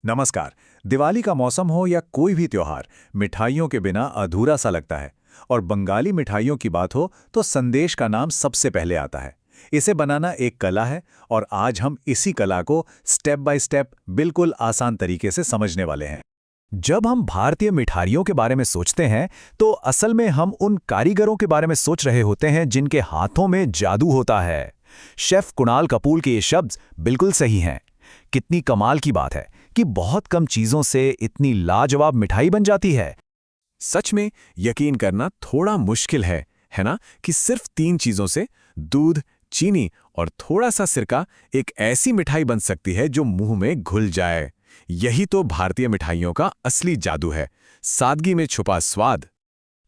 नमस्कार। दिवाली का मौसम हो या कोई भी त्योहार, मिठाइयों के बिना अधूरा सा लगता है। और बंगाली मिठाइयों की बात हो तो संदेश का नाम सबसे पहले आता है। इसे बनाना एक कला है और आज हम इसी कला को स्टेप बाय स्टेप बिल्कुल आसान तरीके से समझने वाले हैं। जब हम भारतीय मिठाइयों के बारे में सोचते हैं तो असल में हम उन कारीगरों के बारे में सोच रहे होते हैं जिनके हाथों में जादू होता है। शेफ कुणाल कपूर के ये शब्द बिल्कुल सही हैं। कितनी कमाल की बात है कि बहुत कम चीजों से इतनी लाजवाब मिठाई बन जाती है। सच में यकीन करना थोड़ा मुश्किल है ना, कि सिर्फ 3 चीजों से, दूध, चीनी और थोड़ा सा सिरका, एक ऐसी मिठाई बन सकती है जो मुंह में घुल जाए। यही तो भारतीय मिठाइयों का असली जादू है, सादगी में छुपा स्वाद।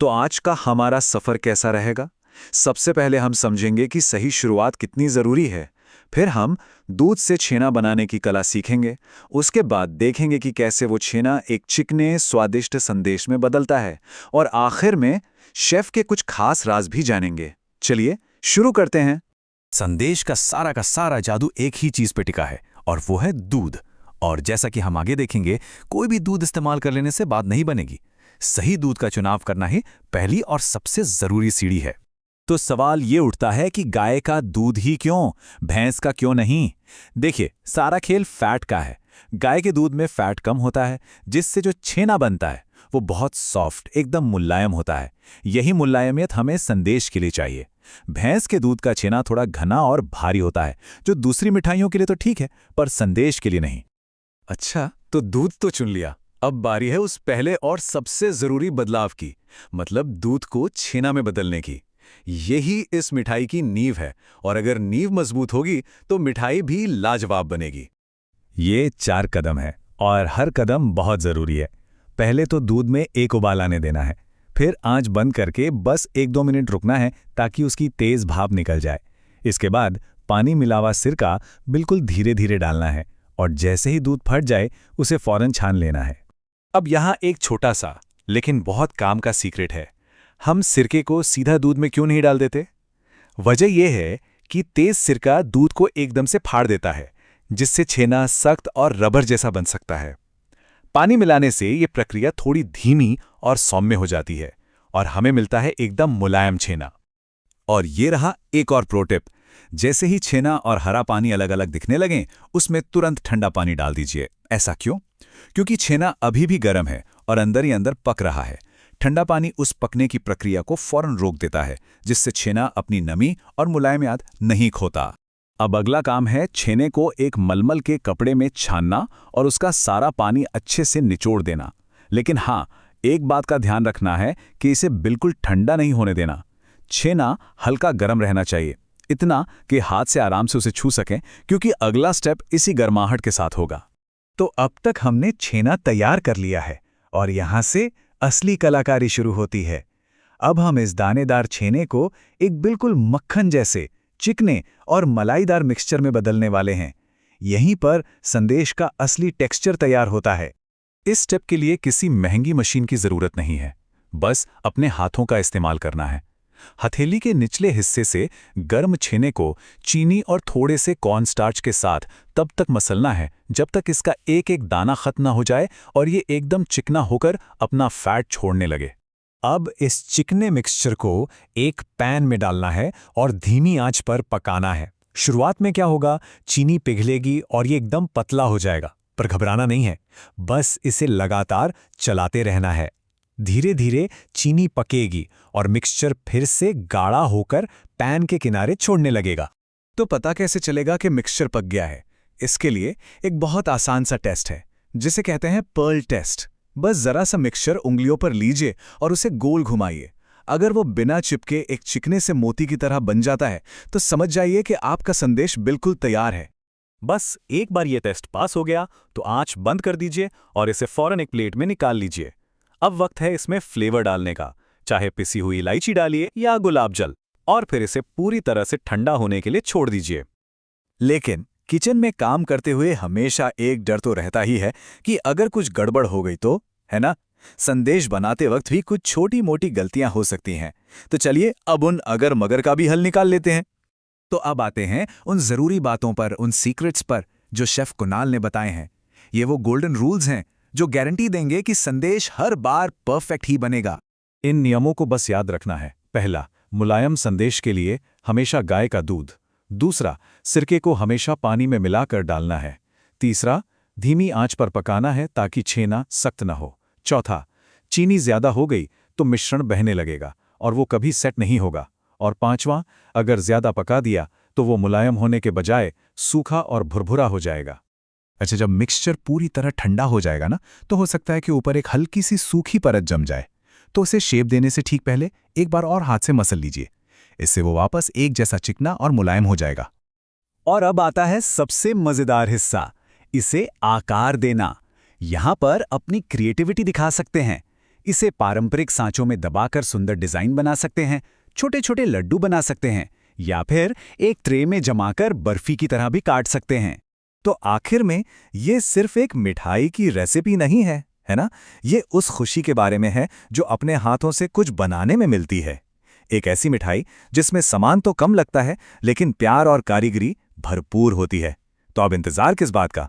तो आज का हमारा सफर कैसा रहेगा? सबसे पहले हम समझेंगे कि सही शुरुआत कितनी जरूरी है। फिर हम दूध से छेना बनाने की कला सीखेंगे। उसके बाद देखेंगे कि कैसे वो छेना एक चिकने स्वादिष्ट संदेश में बदलता है। और आखिर में शेफ के कुछ खास राज भी जानेंगे। चलिए शुरू करते हैं। संदेश का सारा जादू एक ही चीज पे टिका है और वो है दूध। और जैसा कि हम आगे देखेंगे, कोई भी दूध इस्तेमाल कर लेने से बात नहीं बनेगी। सही दूध का चुनाव करना ही पहली और सबसे जरूरी सीढ़ी है। तो सवाल ये उठता है कि गाय का दूध ही क्यों, भैंस का क्यों नहीं? देखिए, सारा खेल फैट का है। गाय के दूध में फैट कम होता है, जिससे जो छेना बनता है वो बहुत सॉफ्ट, एकदम मुलायम होता है। यही मुलायमियत हमें संदेश के लिए चाहिए। भैंस के दूध का छेना थोड़ा घना और भारी होता है, जो दूसरी मिठाइयों के लिए तो ठीक है, पर संदेश के लिए नहीं। अच्छा, तो दूध तो चुन लिया। अब बारी है उस पहले और सबसे जरूरी बदलाव की, मतलब दूध को छेना में बदलने की। यही इस मिठाई की नींव है, और अगर नींव मजबूत होगी तो मिठाई भी लाजवाब बनेगी। ये 4 कदम है और हर कदम बहुत जरूरी है। पहले तो दूध में एक उबाल आने देना है, फिर आंच बंद करके बस 1-2 मिनट रुकना है ताकि उसकी तेज भाप निकल जाए। इसके बाद पानी मिलावा सिरका बिल्कुल धीरे धीरे डालना है और जैसे ही दूध फट जाए उसे फौरन छान लेना है। अब यहाँ एक छोटा सा लेकिन बहुत काम का सीक्रेट है। हम सिरके को सीधा दूध में क्यों नहीं डाल देते? वजह यह है कि तेज सिरका दूध को एकदम से फाड़ देता है, जिससे छेना सख्त और रबर जैसा बन सकता है। पानी मिलाने से यह प्रक्रिया थोड़ी धीमी और सौम्य हो जाती है और हमें मिलता है एकदम मुलायम छेना। और ये रहा एक और प्रो टिप। जैसे ही छेना और हरा पानी अलग अलग दिखने लगें, उसमें तुरंत ठंडा पानी डाल दीजिए। ऐसा क्यों? क्योंकि छेना अभी भी गर्म है और अंदर ही अंदर पक रहा है। ठंडा पानी उस पकने की प्रक्रिया को फौरन रोक देता है, जिससे छेना अपनी नमी और मुलायमियत नहीं खोता। अब अगला काम है छेने को एक मलमल के कपड़े में छानना और उसका सारा पानी अच्छे से निचोड़ देना। लेकिन हाँ, एक बात का ध्यान रखना है कि इसे बिल्कुल ठंडा नहीं होने देना। छेना हल्का गर्म रहना चाहिए, इतना कि हाथ से आराम से उसे छू सकें, क्योंकि अगला स्टेप इसी गर्माहट के साथ होगा। तो अब तक हमने छेना तैयार कर लिया है और यहाँ से असली कलाकारी शुरू होती है। अब हम इस दानेदार छेने को एक बिल्कुल मक्खन जैसे चिकने और मलाईदार मिक्सचर में बदलने वाले हैं। यहीं पर संदेश का असली टेक्सचर तैयार होता है। इस स्टेप के लिए किसी महंगी मशीन की जरूरत नहीं है, बस अपने हाथों का इस्तेमाल करना है। हथेली के निचले हिस्से से गर्म छेने को चीनी और थोड़े से कॉर्नस्टार्च के साथ तब तक मसलना है जब तक इसका एक एक दाना खत्म ना हो जाए और ये एकदम चिकना होकर अपना फैट छोड़ने लगे। अब इस चिकने मिक्सचर को एक पैन में डालना है और धीमी आंच पर पकाना है। शुरुआत में क्या होगा, चीनी पिघलेगी और ये एकदम पतला हो जाएगा, पर घबराना नहीं है, बस इसे लगातार चलाते रहना है। धीरे धीरे चीनी पकेगी और मिक्सचर फिर से गाढ़ा होकर पैन के किनारे छोड़ने लगेगा। तो पता कैसे चलेगा कि मिक्सचर पक गया है? इसके लिए एक बहुत आसान सा टेस्ट है, जिसे कहते हैं पर्ल टेस्ट। बस जरा सा मिक्सचर उंगलियों पर लीजिए और उसे गोल घुमाइए। अगर वो बिना चिपके एक चिकने से मोती की तरह बन जाता है, तो समझ जाइए कि आपका संदेश बिल्कुल तैयार है। बस एक बार ये टेस्ट पास हो गया तो आंच बंद कर दीजिए और इसे फौरन एक प्लेट में निकाल लीजिए। अब वक्त है इसमें फ्लेवर डालने का, चाहे पिसी हुई इलायची डालिए या गुलाब जल, और फिर इसे पूरी तरह से ठंडा होने के लिए छोड़ दीजिए। लेकिन किचन में काम करते हुए हमेशा एक डर तो रहता ही है कि अगर कुछ गड़बड़ हो गई तो, है ना? संदेश बनाते वक्त भी कुछ छोटी मोटी गलतियां हो सकती हैं। तो चलिए अब उन अगर मगर का भी हल निकाल लेते हैं। तो अब आते हैं उन जरूरी बातों पर, उन सीक्रेट्स पर जो शेफ कुणाल ने बताए हैं। ये वो गोल्डन रूल्स हैं जो गारंटी देंगे कि संदेश हर बार परफेक्ट ही बनेगा। इन नियमों को बस याद रखना है। पहला, मुलायम संदेश के लिए हमेशा गाय का दूध। दूसरा, सिरके को हमेशा पानी में मिलाकर डालना है। तीसरा, धीमी आंच पर पकाना है ताकि छेना सख्त न हो। चौथा, चीनी ज्यादा हो गई तो मिश्रण बहने लगेगा और वो कभी सेट नहीं होगा। और पांचवां, अगर ज्यादा पका दिया तो वो मुलायम होने के बजाय सूखा और भुरभुरा हो जाएगा। अच्छा, जब मिक्सचर पूरी तरह ठंडा हो जाएगा ना, तो हो सकता है कि ऊपर एक हल्की सी सूखी परत जम जाए। तो उसे शेप देने से ठीक पहले एक बार और हाथ से मसल लीजिए। इससे वो वापस एक जैसा चिकना और मुलायम हो जाएगा। और अब आता है सबसे मजेदार हिस्सा, इसे आकार देना। यहां पर अपनी क्रिएटिविटी दिखा सकते हैं। इसे पारंपरिक सांचों में दबाकर सुंदर डिजाइन बना सकते हैं, छोटे छोटे लड्डू बना सकते हैं, या फिर एक ट्रे में जमाकर बर्फी की तरह भी काट सकते हैं। तो आखिर में ये सिर्फ एक मिठाई की रेसिपी नहीं है ना? ये उस खुशी के बारे में है जो अपने हाथों से कुछ बनाने में मिलती है। एक ऐसी मिठाई जिसमें सामान तो कम लगता है, लेकिन प्यार और कारीगरी भरपूर होती है। तो अब इंतजार किस बात का?